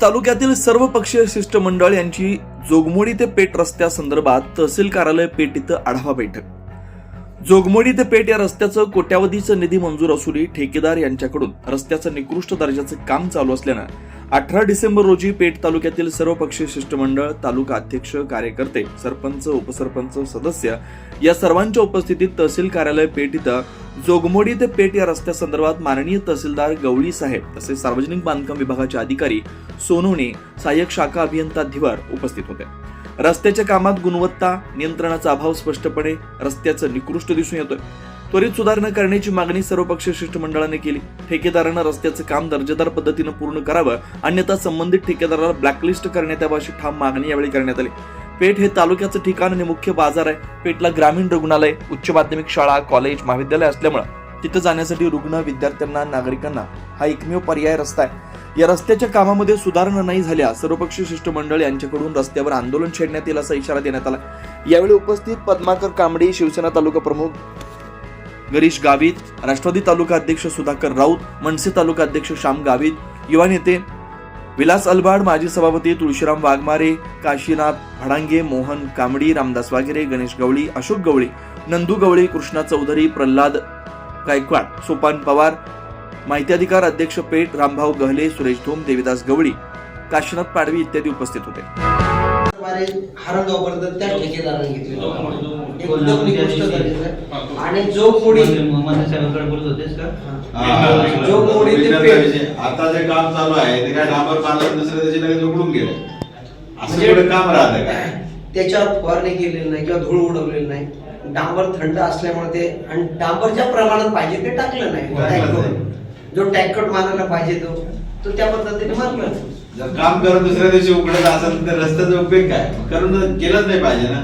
तालुक्यातील सर्व पक्षीय शिष्टमंडळ यांची जोगमोडी ते पेठ रस्त्यासंदर्भात तहसील कार्यालय पेठ इथं आढावा बैठक. जोगमोडी ते पेठ या रस्त्याचं कोट्यावधीचं निधी मंजूर असूनही ठेकेदार यांच्याकडून रस्त्याचं निकृष्ट दर्जाचं काम चालू असल्यानं 18 डिसेंबर रोजी पेठ तालुक्यातील सर्व पक्षीय शिष्टमंडळ, तालुका अध्यक्ष, कार्यकर्ते, सरपंच, उपसरपंच, सदस्य या सर्वांच्या उपस्थितीत तहसील कार्यालय पेठ इथं जोगमोडी ते पेठ या रस्त्यासंदर्भात माननीय तहसीलदार गवळी साहेब तसेच सार्वजनिक बांधकाम विभागाचे अधिकारी सोनवणे, सहाय्यक शाखा अभियंता धिवार उपस्थित होते. रस्त्याच्या कामात गुणवत्ता नियंत्रणाचा अभाव स्पष्टपणे रस्त्याचं निकृष्ट दिसून येतोय. त्वरित सुधारणा करण्याची मागणी सर्वपक्षीय शिष्टमंडळाने केली. ठेकेदारानं रस्त्याचं काम दर्जेदार पद्धतीनं पूर्ण करावं, अन्यथा संबंधित ठेकेदाराला ब्लॅकलिस्ट करण्यात यावं अशी ठाम मागणी यावेळी करण्यात आली. पेठ हे तालुक्याचं ठिकाण आणि मुख्य बाजार आहे. पेठला ग्रामीण रुग्णालय, उच्च माध्यमिक शाळा, कॉलेज, महाविद्यालय असल्यामुळे तिथं जाण्यासाठी रुग्ण, विद्यार्थ्यांना, नागरिकांना हा एकमेव पर्याय रस्ता आहे. या रस्त्याच्या कामामध्ये सुधारणा नाही झाल्या सर्वपक्षीय शिष्टमंडळ यांच्याकडून रस्त्यावर आंदोलन छेडण्यात येईल असा इशारा देण्यात आला. यावेळी उपस्थित पद्माकर कांबडी, शिवसेना तालुका प्रमुख गिरीश गावित, राष्ट्रवादी तालुका अध्यक्ष सुधाकर राऊत, मनसे तालुका अध्यक्ष श्याम गावित, युवा नेते विलास अलबाड, माजी सभापती तुळशीराम वाघमारे, काशीनाथ भडांगे, मोहन कांबडी, रामदास वाघेरे, गणेश गवळी, अशोक गवळी, नंदू गवळी, कृष्णा चौधरी, प्रल्हाद गायकवाड, सोपान पवार, माहिती अधिकार अध्यक्ष पेठ रामभाऊ गहले, सुरेश धोम, देविदास गवळी, काशीनाथ पाडवी इत्यादी उपस्थित होते. हरणगावपर्यंत त्या ठेकेदाराने घेतलेलं एकदम निकृष्ट दर्जाचं आणि जोगमोडी जोगमोडी ते पेठ आता जे काम चालू आहे ते काय डांबर बांधलं दुसऱ्या दिवशी लगेच उघडून गेले असं एवढं काम राहतं का? त्याच्यावर फवारणी केलेली नाही किंवा धूळ उडवलेली नाही. डांबर थंड असल्यामुळे ते आणि डांबर ज्या प्रमाणात पाहिजे ते टाकलं नाही. जो टॅकट मारायला पाहिजे तो त्या पद्धतीने मारला. जर काम करत दुसऱ्या दिवशी उघडत असेल तर रस्त्याचा उपयोग काय? करून केलंच नाही पाहिजे ना.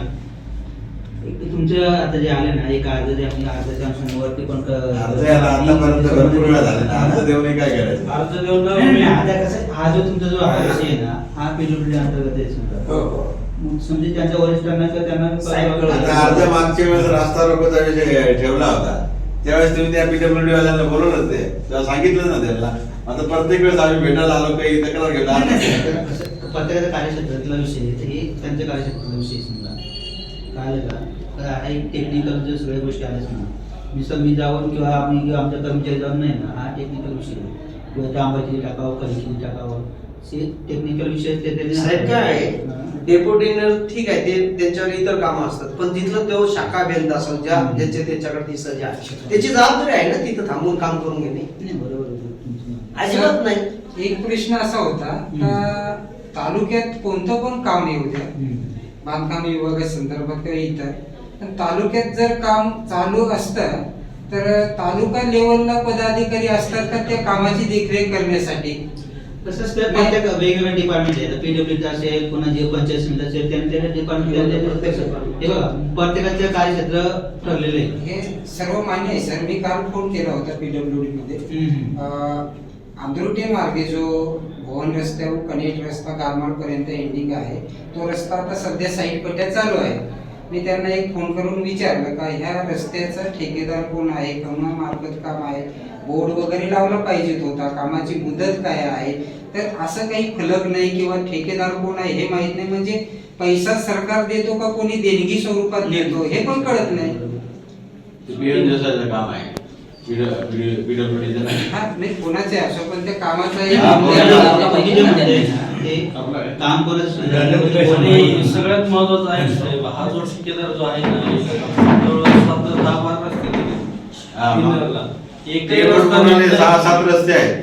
तुमच्या आता जे आले ना एक अर्ज जे आपल्या अर्जाच्या अनुषंगावरती पण अर्ज आतापर्यंत भरपूर वेळा झाले ना. अर्ज देऊन काय करायचं? अर्ज देऊन आता कसं हा जो तुमचा जो आदेश आहे ना हा पीडब्ल्यूडी अंतर्गत आहे समजा. समजा त्यांच्या वरिष्ठांना किंवा त्यांना अर्ज मागच्या वेळेस रास्ता रोकोचा विषय ठेवला होता त्यावेळेस तुम्ही त्या पीडब्ल्यूडी वाल्यांना बोलवलं ते तेव्हा सांगितलं ना त्यांना. आता प्रत्येक वेळेस आम्ही भेटायला आलो काही तक्रार घेतला प्रत्येकाच्या कार्यक्षेत्रातला विषय हे त्यांच्या कार्यक्षेत्रातला विषय समजा काय का एक टेक्निकल जे सगळ्या गोष्टी आल्याच ना मी जाऊन किंवा आम्ही किंवा आमच्या कर्मचारी जाऊन नाही ना हा टेक्निकल विषय किंवा डांबरची टाकावं कलिशी टाकावं टेक्निकल विषय साहेब काय आहे डेप्युटीनं ठीक आहे ते त्यांच्यावर इतर कामं असतात पण तिथलं तो शाखा अभियंता असेल ज्याचे त्याच्याकडे ती सजा त्याची जबाबदारी आहे ना तिथं थांबून काम करून घेणे. बरोबर अजिबात नाही. एक प्रश्न असा होता तालुक्यात कोणतं पण काम येऊ द्या बांधकाम विभागासंदर्भात किंवा इतर पण तालुक्यात जर काम चालू असतं तर तालुका लेवलला पदाधिकारी असतात का त्या कामाची देखरेख करण्यासाठी. तसंच प्रत्येक वेगवेगळ्या डिपार्टमेंट आहे. पीडब्ल्यूडी असेल पुन्हा जे पंचायत समिती असेल त्यांच्या डिपार्टमेंट प्रत्येकाचे कार्यक्षेत्र ठरलेले आहे. हे सर्व मान्य आहे सर. मी काल फोन केला होता पीडब्ल्यूडी मध्ये. आंध्रुटे मार्गे जो भवन रस्त्यावर कनेक्ट रस्ता गारमाड पर्यंत एंडिंग आहे तो रस्ता आता सध्या साईड पट्ट्या चालू आहे. मी त्यांना एक फोन करून विचारलं का ह्या रस्त्याचा ठेकेदार कोण आहे, मार्फत काम आहे, बोर्ड वगैरे लावला पाहिजे होता, कामाची मुदत काय आहे. तर असं काही फलक नाही किंवा ठेकेदार कोण आहे हे माहित नाही. म्हणजे पैसा सरकार देतो का कोणी देणगी स्वरूपात देतो हे पण कळत नाही. काम आहे नाही कोणाचे असो पण त्या कामाचा काम करत सगळ्यात महत्वाचं आहे साहेब हा जो ठेकेदार जो आहे ना एकही रस्ता 6-7 रस्ते आहेत.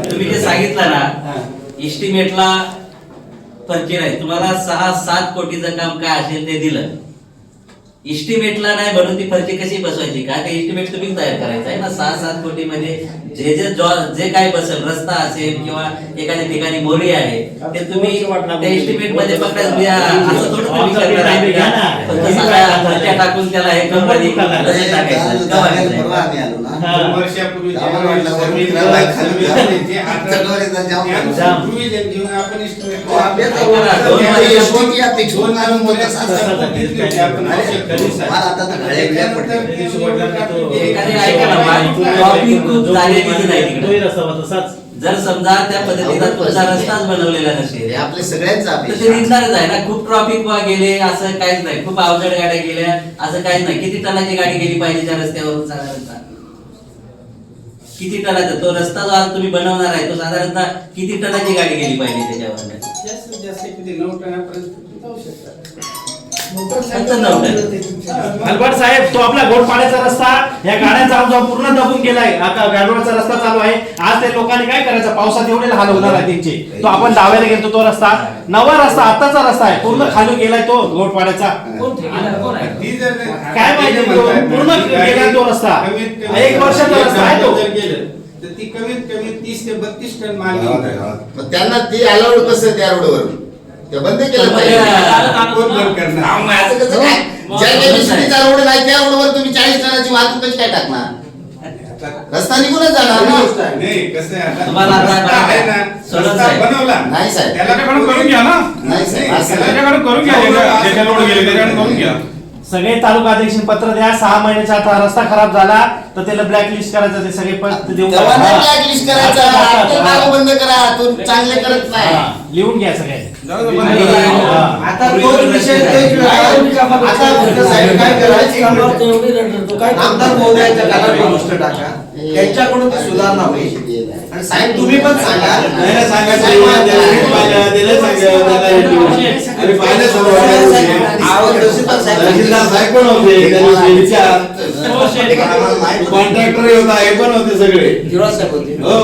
तुम्ही जे सांगितलं ना इस्टिमेटला पंचे नाही तुम्हाला 6-7 कोटीचं काम काय असेल ते दिलं इस्टिमेटला नाही बनवून ती फरची कशी बसवायची का ते इस्टिमेट तुम्ही तयार करायचं आहे ना 6-7 कोटी मध्ये जे काय बसेल रस्ता असेल किंवा एखाद्या ठिकाणी मोरी आहे ते तुम्ही त्या इस्टिमेट मध्ये पकडायचं असं थोडं तुम्ही करणार आहे का? फक्त सगळ्या फरच्या टाकून त्याला हे कंपनी टाकायचं का वागायचं? परवा आम्ही आलो ना हा. वर्षापूर्वी आपण एखादी ऐका ना, traffic खूप झालेलीच नाही तिकडे. जर समजा त्या पद्धतीचा तुमचा रस्ताच बनवलेला नसेल आपले सगळ्यांचा तर ते निघणारच आहे ना. खूप ट्रॉफिक गेले असं काहीच नाही, खूप अवजड गाड्या गेल्या असं काहीच नाही. किती टनाची गाडी गेली पाहिजे त्या रस्त्यावर साधारणतः? किती टनाचा तो रस्ता जो आज तुम्ही बनवणार आहे तो साधारणतः किती टनाची गाडी गेली पाहिजे त्याच्यावर? जास्तीत जास्त किती 9 टनापर्यंत जाऊ शकतात. फक्त 9 टन. हलवाड साहेब, तो आपला घोडपाड्याचा रस्ता या गाड्या जाऊन पूर्ण दबून गेलाय. आता गाडोळाचा रस्ता चालू आहे. आज ते लोकांनी काय करायचं, पावसात एवढे हाल होणार आहे त्यांचे. तो आपण डाव्याला गेलो तो रस्ता, नवा रस्ता आताचा रस्ता आहे, पूर्ण खाली गेलाय तो घोडपाड्याचा. ती जर काय माहिती पूर्ण गेला तो रस्ता, 1 वर्षाचा रस्ता आहे तो. जर गेलं तर ती कमीत कमी 30 ते 32 टन माल घेऊन जाईल. मग त्यांना ती अलाउड कसं त्या रोडवर ते बंद केलं पाहिजे. कोण बंद करणार? मग असं कसं काय? ज्या केमिस्ट्रीचा रोड नाही त्या रोडवर तुम्ही 40 टनाची वाहतूक कशी काय टाकणार? रस्ता निघूनच जाणार ना. नाही कसं आहे आता तुम्हाला आता रस्ता आहे ना, सोडत रस्ता आहे. बनवला नाही साहेब. त्याला करून घ्या ना. नाही साहेब, असं नाही. त्याच्याकडे करून घ्या, ज्याच्या रोड गेले त्याच्याकडे करून घ्या. सगळे तालुका अध्यक्ष पत्र द्या, 6 महिन्याचा आता रस्ता खराब झाला तर त्याला ब्लॅकलिस्ट करायचं. ते सगळे पत्र देऊन तेव्हा नाही टाका. blacklist करायचं. आता नाव बंद करा. तू चांगले करत नाही. हा, लिहून घ्या सगळे. आता तोच विषय तेच वेळा. आता फक्त साहेब काय करायचं, आमदार महोदयाच्या कानावर गोष्ट टाका, त्यांच्याकडून ती सुधारणा होईल. आणि साहेब तुम्ही पण सांगा. त्याला सांगायचं, त्याला सांगायचं, आणि पाहिलं समोर आवाज तहसीलदार साहेब तहसीलदार साहेब पण होते, त्यांनी विचार कॉन्ट्रॅक्टर होता, हे पण होते सगळे. जिरवा साहेब होते. हो,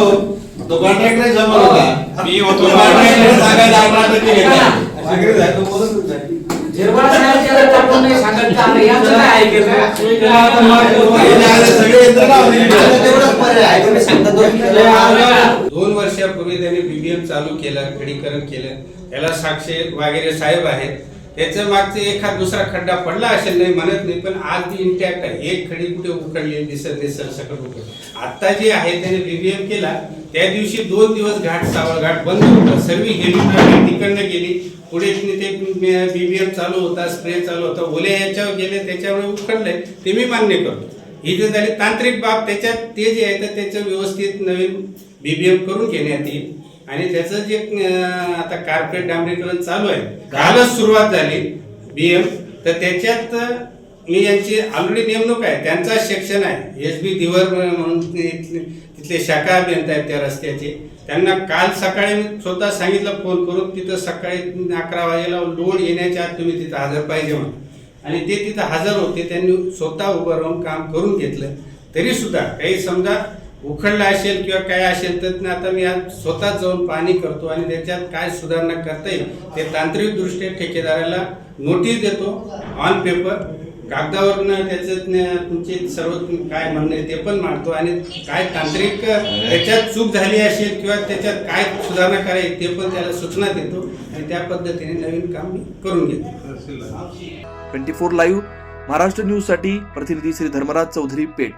तो कॉन्ट्रॅक्टर समोर होता. मी होतो. तो कॉन्ट्रॅक्टर सांगायला 18% घेतला. सगळे जाय, तो बोलतच नाही. सगळे यंत्रणा होती. आता तेवढंच पर्याय आहे. तुम्ही सांगता 2 वर्षापूर्वी त्यांनी बीबीएम चालू केलं, खडीकरण केलं. याला साक्षी वगैरे साहेब आहेत. त्याच्या मागचे एखाद दुसरा खड्डा पडला असेल, नाही म्हणत नाही, पण आज ती इंटॅक्ट आहे. एक खडी कुठे उखडलेली दिसत नाही, सरसकट उखड. आता जे आहे त्याने बीबीएम केला त्या दिवशी 2 दिवस घाट सावळ घाट बंद होता. सर्व हेवी ट्रॅफिक तिकडनं गेली. पुढे ते बीबीएम चालू होता, स्प्रे चालू होता. ओले याच्यावर गेले, त्याच्यामुळे उखडलंय, ते मी मान्य करतो. ही जी झाली तांत्रिक बाब, त्याच्यात ते जे आहे तर त्याचं व्यवस्थित नवीन बीबीएम करून घेण्यात येईल. आणि त्याचं जे आता कार्पेट डांबरीकरण चालू आहे, कालच सुरुवात झाली बीएम, तर त्याच्यात मी यांची ऑलरेडी नेमणूक आहे. त्यांचा सेक्शन आहे एस बी दिवर म्हणून, तिथले शाखा अभियंता आहेत त्या रस्त्याचे. त्यांना काल सकाळी मी स्वतः सांगितलं फोन करून, तिथं सकाळी 11 वाजेला लोड येण्याच्या आत तुम्ही तिथं हजर पाहिजे म्हणून. आणि ते तिथं हजर होते. त्यांनी स्वतः उभं राहून काम करून घेतलं. तरी सुद्धा काही समजा उखडला असेल किंवा काय असेल तर आता मी आज स्वतः जाऊन पाहणी करतो आणि त्याच्यात काय सुधारणा करता येईल ते तांत्रिकदृष्ट्या ठेकेदाराला नोटीस देतो ऑन पेपर. कागदावरनं त्याच्यात तुमचे सर्व काय म्हणणं आहे ते पण मांडतो. आणि काय तांत्रिक त्याच्यात चूक झाली असेल किंवा त्याच्यात काय सुधारणा करायची ते पण त्याला सूचना देतो. आणि त्या पद्धतीने नवीन काम मी करून घेतो. 24 लाईव्ह महाराष्ट्र न्यूज साठी प्रतिनिधी श्री धर्मराज चौधरी, पेठ.